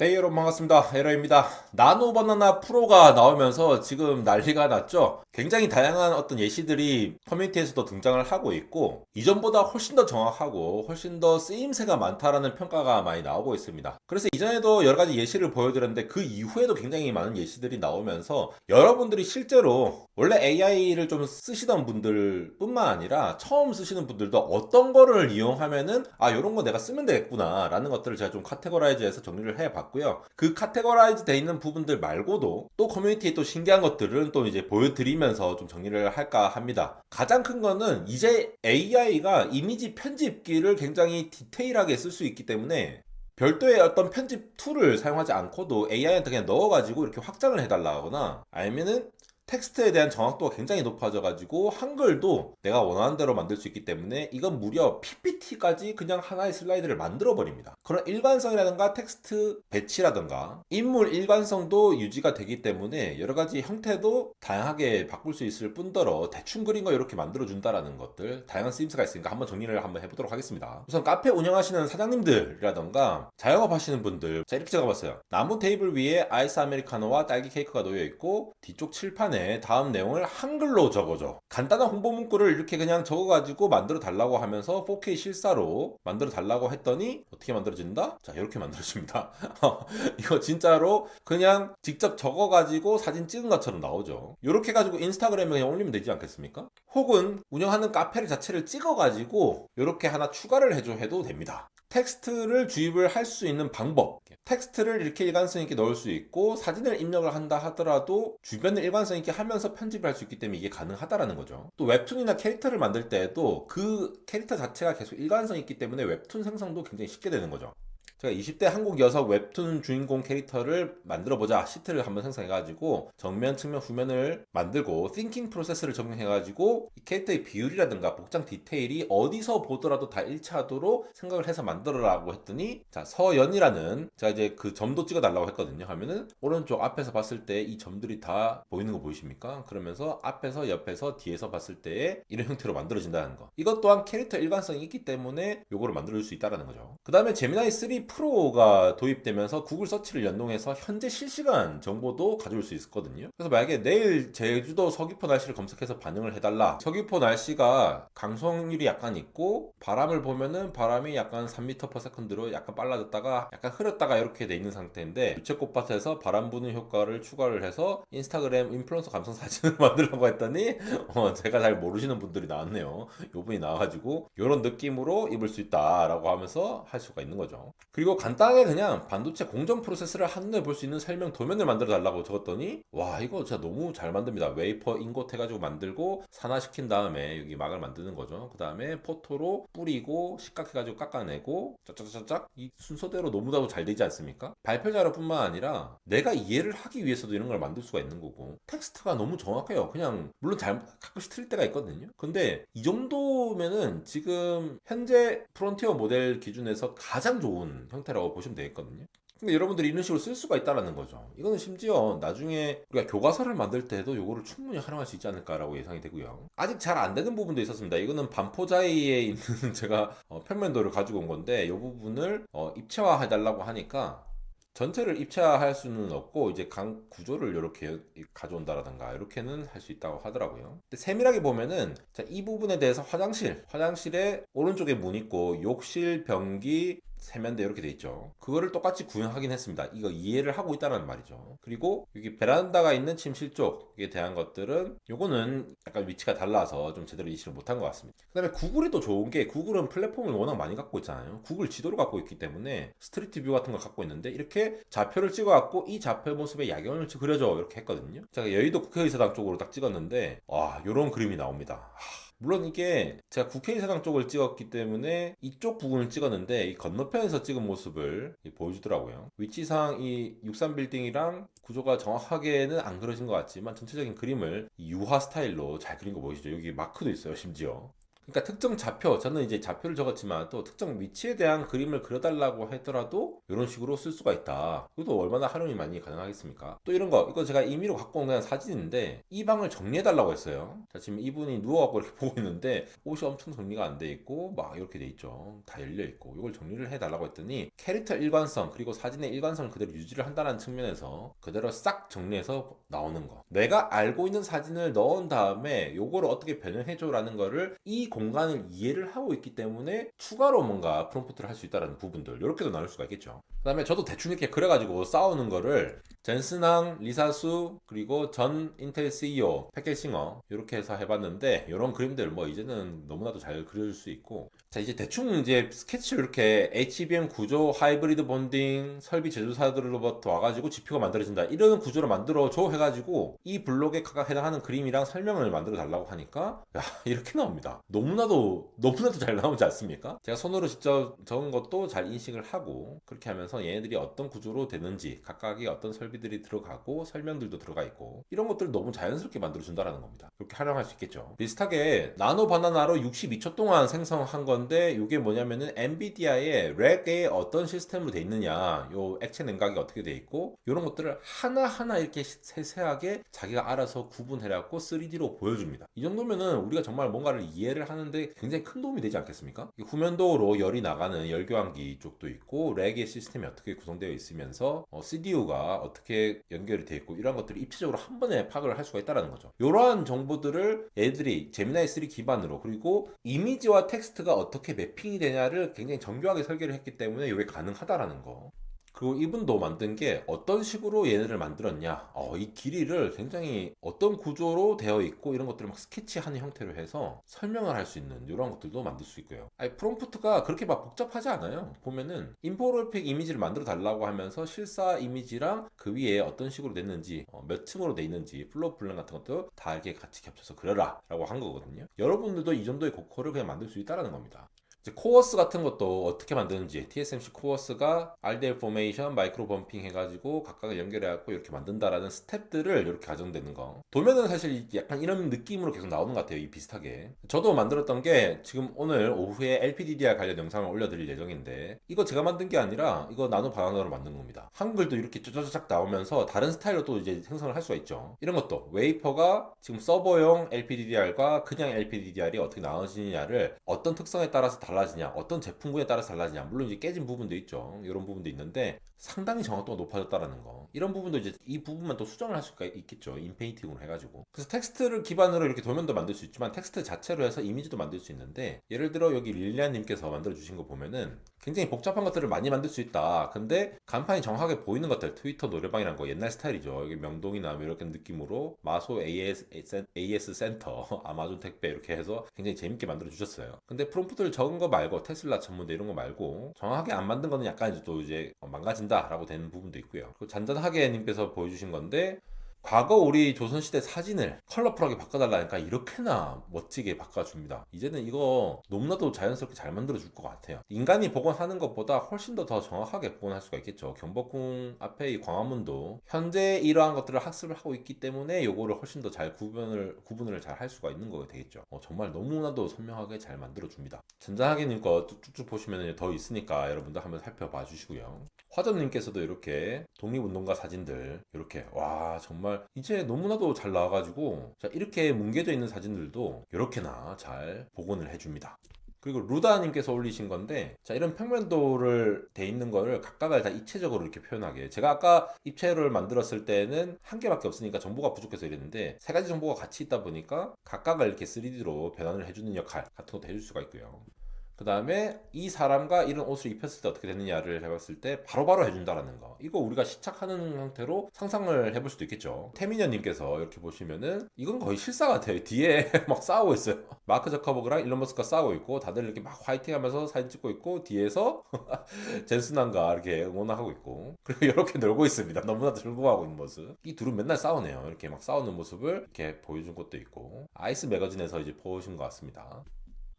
네, 여러분 반갑습니다. 에러입니다. 나노 바나나 프로가 나오면서 지금 난리가 났죠. 굉장히 다양한 어떤 예시들이 커뮤니티에서도 등장을 하고 있고, 이전보다 훨씬 더 정확하고 훨씬 더 쓰임새가 많다라는 평가가 많이 나오고 있습니다. 그래서 이전에도 여러 가지 예시를 보여드렸는데, 그 이후에도 굉장히 많은 예시들이 나오면서 여러분들이 실제로 원래 AI를 좀 쓰시던 분들 뿐만 아니라 처음 쓰시는 분들도 어떤 거를 이용하면은 이런 거 내가 쓰면 되겠구나 라는 것들을 제가 좀 카테고라이즈해서 정리를 해봤고요. 그 카테고라이즈 돼 있는 부분들 말고도 또 커뮤니티에 또 신기한 것들은 또 이제 보여드리면서 좀 정리를 할까 합니다. 가장 큰 거는 이제 AI가 이미지 편집기를 굉장히 디테일하게 쓸 수 있기 때문에 별도의 어떤 편집 툴을 사용하지 않고도 AI한테 그냥 넣어가지고 이렇게 확장을 해달라거나 아니면은 텍스트에 대한 정확도가 굉장히 높아져가지고 한글도 내가 원하는 대로 만들 수 있기 때문에 이건 무려 PPT까지 그냥 하나의 슬라이드를 만들어 버립니다. 그런 일관성이라든가 텍스트 배치라든가 인물 일관성도 유지가 되기 때문에 여러 가지 형태도 다양하게 바꿀 수 있을 뿐더러 대충 그린 거 이렇게 만들어 준다라는 것들 다양한 쓰임새가 있으니까 한번 정리를 한번 해보도록 하겠습니다. 우선 카페 운영하시는 사장님들이라든가 자영업 하시는 분들, 자 이렇게 적어봤어요. 나무 테이블 위에 아이스 아메리카노와 딸기 케이크가 놓여 있고 뒤쪽 칠판에 다음 내용을 한글로 적어줘. 간단한 홍보 문구를 이렇게 그냥 적어가지고 만들어 달라고 하면서 4K 실사로 만들어 달라고 했더니 어떻게 만들어진다? 자 이렇게 만들어집니다. 이거 진짜로 그냥 직접 적어가지고 사진 찍은 것처럼 나오죠. 이렇게 가지고 인스타그램에 그냥 올리면 되지 않겠습니까? 혹은 운영하는 카페 자체를 찍어가지고 이렇게 하나 추가를 해줘 해도 됩니다. 텍스트를 주입을 할 수 있는 방법, 텍스트를 이렇게 일관성 있게 넣을 수 있고 사진을 입력을 한다 하더라도 주변을 일관성 있게 하면서 편집을 할 수 있기 때문에 이게 가능하다라는 거죠. 또 웹툰이나 캐릭터를 만들 때에도 그 캐릭터 자체가 계속 일관성 있기 때문에 웹툰 생성도 굉장히 쉽게 되는 거죠. 제가 20대 한국 여성 웹툰 주인공 캐릭터를 만들어보자 시트를 한번 생성해가지고 정면, 측면, 후면을 만들고 띵킹 프로세스를 적용해가지고 이 캐릭터의 비율이라든가 복장 디테일이 어디서 보더라도 다 일치하도록 생각을 해서 만들어라고 했더니 자 서연이라는 제가 이제 그 점도 찍어달라고 했거든요. 하면은 오른쪽 앞에서 봤을 때 이 점들이 다 보이는 거 보이십니까? 그러면서 앞에서 옆에서 뒤에서 봤을 때 이런 형태로 만들어진다는 거. 이것 또한 캐릭터 일관성이 있기 때문에 요거를 만들 수 있다는 거죠. 그 다음에 제미나이 3 프로가 도입되면서 구글 서치를 연동해서 현재 실시간 정보도 가져올 수 있었거든요. 그래서 만약에 내일 제주도 서귀포 날씨를 검색해서 반영을 해달라. 서귀포 날씨가 강수확률이 약간 있고 바람을 보면은 바람이 약간 3m/s로 약간 빨라졌다가 약간 흐렸다가 이렇게 돼 있는 상태인데 유채꽃밭에서 바람 부는 효과를 추가를 해서 인스타그램 인플루언서 감성 사진을 만들라고 했더니 제가 잘 모르시는 분들이 나왔네요. 요 분이 나와가지고 이런 느낌으로 입을 수 있다라고 하면서 할 수가 있는 거죠. 그리고 간단하게 그냥 반도체 공정 프로세스를 한눈에 볼 수 있는 설명 도면을 만들어 달라고 적었더니 와 이거 진짜 너무 잘 만듭니다. 웨이퍼 인곳 해가지고 만들고 산화시킨 다음에 여기 막을 만드는 거죠. 그 다음에 포토로 뿌리고 식각해가지고 깎아내고 짝짝짝짝 이 순서대로 너무나도 잘 되지 않습니까? 발표 자료뿐만 아니라 내가 이해를 하기 위해서도 이런 걸 만들 수가 있는 거고 텍스트가 너무 정확해요. 그냥 물론 가끔씩 틀릴 때가 있거든요. 근데 이 정도면은 지금 현재 프론티어 모델 기준에서 가장 좋은 형태라고 보시면 되겠거든요. 근데 여러분들이 이런 식으로 쓸 수가 있다는 거죠. 이거는 심지어 나중에 우리가 교과서를 만들 때도 이거를 충분히 활용할 수 있지 않을까라고 예상이 되고요. 아직 잘 안 되는 부분도 있었습니다. 이거는 반포자이에 있는 제가 평면도를 가지고 온 건데 이 부분을 입체화 해달라고 하니까 전체를 입체화할 수는 없고 이제 강 구조를 이렇게 가져온다라든가 이렇게는 할 수 있다고 하더라고요. 근데 세밀하게 보면은 자, 이 부분에 대해서 화장실에 오른쪽에 문 있고 욕실, 변기, 세면대 이렇게 돼 있죠. 그거를 똑같이 구현하긴 했습니다. 이거 이해를 하고 있다는 말이죠. 그리고 여기 베란다가 있는 침실 쪽에 대한 것들은 요거는 약간 위치가 달라서 좀 제대로 인식을 못한 것 같습니다. 그 다음에 구글이 또 좋은 게 구글은 플랫폼을 워낙 많이 갖고 있잖아요. 구글 지도를 갖고 있기 때문에 스트리트 뷰 같은 걸 갖고 있는데 이렇게 좌표를 찍어갖고 이 좌표 모습에 야경을 그려줘 이렇게 했거든요. 제가 여의도 국회의사당 쪽으로 딱 찍었는데 와 요런 그림이 나옵니다. 물론 이게 제가 국회의사당 쪽을 찍었기 때문에 이쪽 부분을 찍었는데 이 건너편에서 찍은 모습을 보여주더라고요. 위치상 이 63빌딩이랑 구조가 정확하게는 안 그려진 것 같지만 전체적인 그림을 유화 스타일로 잘 그린 거 보이시죠? 여기 마크도 있어요 심지어. 그러니까 특정 좌표, 저는 이제 좌표를 적었지만 또 특정 위치에 대한 그림을 그려달라고 하더라도 이런 식으로 쓸 수가 있다. 이것도 얼마나 활용이 많이 가능하겠습니까? 또 이런 거, 이거 제가 임의로 갖고 온 그냥 사진인데 이 방을 정리해달라고 했어요. 자, 지금 이분이 누워갖고 이렇게 보고 있는데 옷이 엄청 정리가 안 돼 있고 막 이렇게 돼 있죠. 다 열려 있고 이걸 정리를 해달라고 했더니 캐릭터 일관성 그리고 사진의 일관성을 그대로 유지를 한다는 측면에서 그대로 싹 정리해서 나오는 거. 내가 알고 있는 사진을 넣은 다음에 요거를 어떻게 변형해줘라는 거를 이 공간을 이해를 하고 있기 때문에 추가로 뭔가 프롬프트를 할 수 있다는 부분들 이렇게도 나눌 수가 있겠죠. 그 다음에 저도 대충 이렇게 그려가지고 싸우는 거를 젠슨왕, 리사수 그리고 전 인텔 CEO 패켈싱어 이렇게 해서 해봤는데 이런 그림들 뭐 이제는 너무나도 잘 그려줄 수 있고 자 이제 대충 이제 스케치를 이렇게 HBM 구조, 하이브리드 본딩, 설비 제조사들로부터 와가지고 GPU가 만들어진다 이런 구조를 만들어줘 해가지고 이 블록에 각각 해당하는 그림이랑 설명을 만들어 달라고 하니까 야 이렇게 나옵니다. 너무나도 잘 나오지 않습니까? 제가 손으로 직접 적은 것도 잘 인식을 하고 그렇게 하면서 얘네들이 어떤 구조로 되는지 각각의 어떤 설비들이 들어가고 설명들도 들어가 있고 이런 것들을 너무 자연스럽게 만들어 준다라는 겁니다. 그렇게 활용할 수 있겠죠. 비슷하게 나노 바나나로 62초 동안 생성한 건데 이게 뭐냐면은 엔비디아의 렉에 어떤 시스템으로 돼 있느냐 요 액체 냉각이 어떻게 돼 있고 이런 것들을 하나하나 이렇게 세세하게 자기가 알아서 구분해갖고 3D로 보여줍니다. 이 정도면은 우리가 정말 뭔가를 이해를 하는데 굉장히 큰 도움이 되지 않겠습니까? 후면도로 열이 나가는 열교환기 쪽도 있고 렉의 시스템이 어떻게 구성되어 있으면서 CDU가 어떻게 연결이 되어 있고 이런 것들을 입체적으로 한 번에 파악을 할 수가 있다는 거죠. 이러한 정보들을 얘들이 제미나이 3 기반으로 그리고 이미지와 텍스트가 어떻게 매핑이 되냐를 굉장히 정교하게 설계를 했기 때문에 이게 가능하다라는 거. 그리고 이분도 만든 게 어떤 식으로 얘네를 만들었냐 이 길이를 굉장히 어떤 구조로 되어 있고 이런 것들을 막 스케치하는 형태로 해서 설명을 할 수 있는 이런 것들도 만들 수 있고요. 아니 프롬프트가 그렇게 막 복잡하지 않아요. 보면은 인포그래픽 이미지를 만들어 달라고 하면서 실사 이미지랑 그 위에 어떤 식으로 됐는지 몇 층으로 돼 있는지 플로우 플랜 같은 것도 다 이렇게 같이 겹쳐서 그려라 라고 한 거거든요. 여러분들도 이 정도의 고퀄을 그냥 만들 수 있다는 겁니다. 이제 코어스 같은 것도 어떻게 만드는지 TSMC 코어스가 RDL 포메이션, 마이크로 범핑 해가지고 각각을 연결해갖고 이렇게 만든다라는 스텝들을 이렇게 가정되는 거 도면은 사실 약간 이런 느낌으로 계속 나오는 것 같아요. 이 비슷하게 저도 만들었던 게 지금 오늘 오후에 LPDDR 관련 영상을 올려드릴 예정인데 이거 제가 만든 게 아니라 이거 나노 바나나로 만든 겁니다. 한글도 이렇게 쩌쩌짝 나오면서 다른 스타일로 또 이제 생성을 할 수가 있죠. 이런 것도 웨이퍼가 지금 서버용 LPDDR과 그냥 LPDDR이 어떻게 나눠지느냐를 어떤 특성에 따라서 달라지냐 어떤 제품군에 따라서 달라지냐 물론 이제 깨진 부분도 있죠. 이런 부분도 있는데 상당히 정확도가 높아졌다라는 거 이런 부분도 이제 이 부분만 또 수정을 할 수가 있겠죠. 인페인팅으로 해가지고 그래서 텍스트를 기반으로 이렇게 도면도 만들 수 있지만 텍스트 자체로 해서 이미지도 만들 수 있는데 예를 들어 여기 릴리안님께서 만들어 주신 거 보면은 굉장히 복잡한 것들을 많이 만들 수 있다. 근데 간판이 정확하게 보이는 것들 트위터 노래방이란 거 옛날 스타일이죠. 여기 명동이나 이렇게 느낌으로 마소 AS 센터 아마존 택배 이렇게 해서 굉장히 재밌게 만들어 주셨어요. 근데 프롬프트를 적은 거 말고 테슬라 전문대 이런 거 말고 정확하게 안 만든 거는 약간 이제 또 이제 망가진다라고 되는 부분도 있고요. 그리고 잔잔하게 님께서 보여주신 건데 과거 우리 조선시대 사진을 컬러풀하게 바꿔달라니까 이렇게나 멋지게 바꿔줍니다. 이제는 이거 너무나도 자연스럽게 잘 만들어줄 것 같아요. 인간이 복원하는 것보다 훨씬 더 정확하게 복원할 수가 있겠죠. 경복궁 앞에 이 광화문도 현재 이러한 것들을 학습을 하고 있기 때문에 요거를 훨씬 더 잘 구분을 잘 할 수가 있는 거가 되겠죠. 정말 너무나도 선명하게 잘 만들어줍니다. 잔잔하게님 거 쭉쭉 보시면 더 있으니까 여러분들 한번 살펴봐 주시고요. 화전님께서도 이렇게 독립운동가 사진들 이렇게 와 정말 이제 너무나도 잘 나와가지고 자 이렇게 뭉개져 있는 사진들도 이렇게나 잘 복원을 해줍니다. 그리고 루다님께서 올리신 건데 자 이런 평면도를 돼 있는 거를 각각을 다 입체적으로 이렇게 표현하게 제가 아까 입체를 만들었을 때는 한 개밖에 없으니까 정보가 부족해서 이랬는데 세 가지 정보가 같이 있다 보니까 각각을 이렇게 3D로 변환을 해주는 역할 같은 것도 해줄 수가 있고요. 그 다음에 이 사람과 이런 옷을 입혔을 때 어떻게 되느냐를 해봤을 때 바로바로 해준다라는 거 이거 우리가 시착하는 형태로 상상을 해볼 수도 있겠죠. 태민현님께서 이렇게 보시면은 이건 거의 실사 같아요. 뒤에 막 싸우고 있어요. 마크 저커버그랑 일론 머스크가 싸우고 있고 다들 이렇게 막 화이팅하면서 사진 찍고 있고 뒤에서 젠슨한가 이렇게 응원하고 있고 그리고 이렇게 놀고 있습니다. 너무나 즐거워하고 있는 모습 이 둘은 맨날 싸우네요. 이렇게 막 싸우는 모습을 이렇게 보여준 것도 있고 아이스 매거진에서 이제 보신 것 같습니다.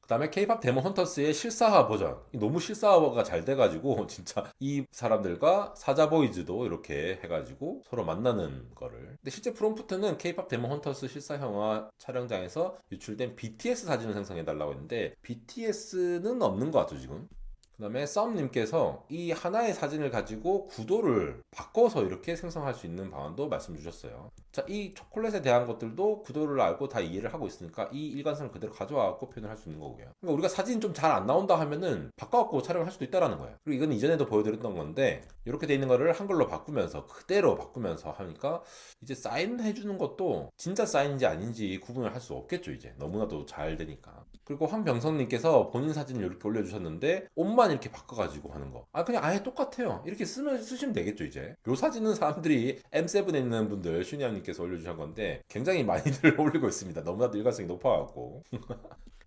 그 그다음에 K-팝 데몬 헌터스의 실사화 버전. 너무 실사화가 잘 돼가지고 진짜 이 사람들과 사자 보이즈도 이렇게 해가지고 서로 만나는 거를. 근데 실제 프롬프트는 K-팝 데몬 헌터스 실사형화 촬영장에서 유출된 BTS 사진을 생성해달라고 했는데 BTS는 없는 것 같죠 지금. 그 다음에 썸님께서 이 하나의 사진을 가지고 구도를 바꿔서 이렇게 생성할 수 있는 방안도 말씀 주셨어요. 자, 이 초콜릿에 대한 것들도 구도를 알고 다 이해를 하고 있으니까 이 일관성을 그대로 가져와갖고 표현을 할 수 있는 거고요. 그러니까 우리가 사진 좀 잘 안 나온다 하면은 바꿔갖고 촬영을 할 수도 있다라는 거예요. 그리고 이건 이전에도 보여드렸던 건데 이렇게 돼 있는 거를 한글로 바꾸면서 그대로 바꾸면서 하니까 이제 사인해주는 것도 진짜 사인인지 아닌지 구분을 할 수 없겠죠 이제. 너무나도 잘 되니까. 그리고 황병성님께서 본인 사진을 이렇게 올려주셨는데 옷만 이렇게 바꿔가지고 하는 거. 아 그냥 아예 똑같아요. 이렇게 쓰시면 되겠죠 이제. 요 사진은 사람들이 M7에 있는 분들 슈니암님께서 올려주신 건데 굉장히 많이들 올리고 있습니다. 너무나도 일관성이 높아갖고.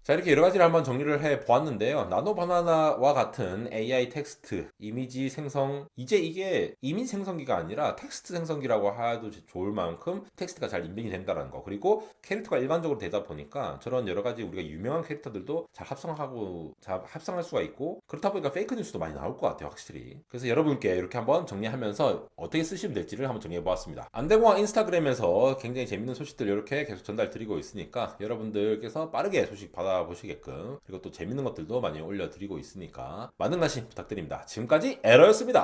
자, 이렇게 여러 가지를 한번 정리를 해 보았는데요. 나노 바나나와 같은 AI 텍스트, 이미지 생성, 이제 이게 이미지 생성기가 아니라 텍스트 생성기라고 해도 좋을 만큼 텍스트가 잘 인빙이 된다는 거. 그리고 캐릭터가 일반적으로 되다 보니까 저런 여러 가지 우리가 유명한 캐릭터들도 잘 합성할 수가 있고 그렇다 보니까 페이크 뉴스도 많이 나올 것 같아요, 확실히. 그래서 여러분께 이렇게 한번 정리하면서 어떻게 쓰시면 될지를 한번 정리해 보았습니다. 안대공학 인스타그램에서 굉장히 재밌는 소식들 이렇게 계속 전달 드리고 있으니까 여러분들께서 빠르게 소식 받아보시게끔 그리고 또 재밌는 것들도 많이 올려드리고 있으니까 많은 관심 부탁드립니다. 지금까지 에러였습니다.